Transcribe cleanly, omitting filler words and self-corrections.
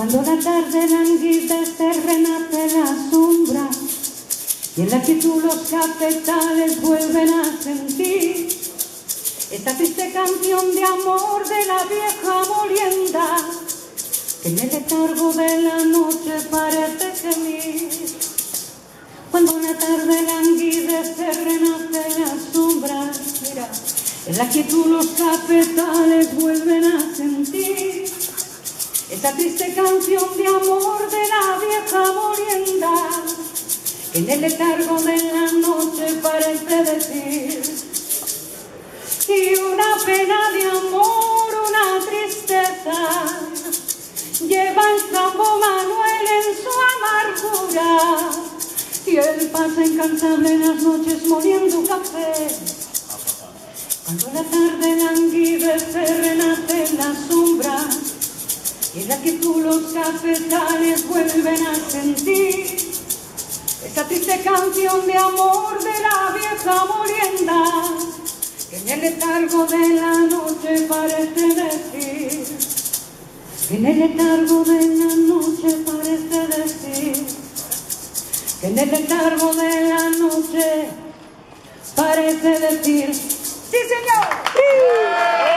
Cuando la tarde languidece renace la sombra y en la quietud los cafetales vuelven a sentir esa triste canción de amor de la vieja molienda que en el letargo de la noche parece gemir. Cuando la tarde languidece renace la sombra, mira, en la quietud los cafetales vuelven a sentir esa triste canción de amor de la vieja molienda que en el letargo de la noche parece decir. Y una pena de amor, una tristeza lleva el Sambo Manuel en su amargura y él pasa incansable en las noches moliendo café. Cuando la tarde languidece renace la sombra y en la quietud los cafetales vuelven a sentir esa triste canción de amor de la vieja molienda que en el letargo de la noche parece decir. Que en el letargo de la noche parece decir. Que en el letargo de la noche parece decir. ¡Sí, señor! ¡Sí!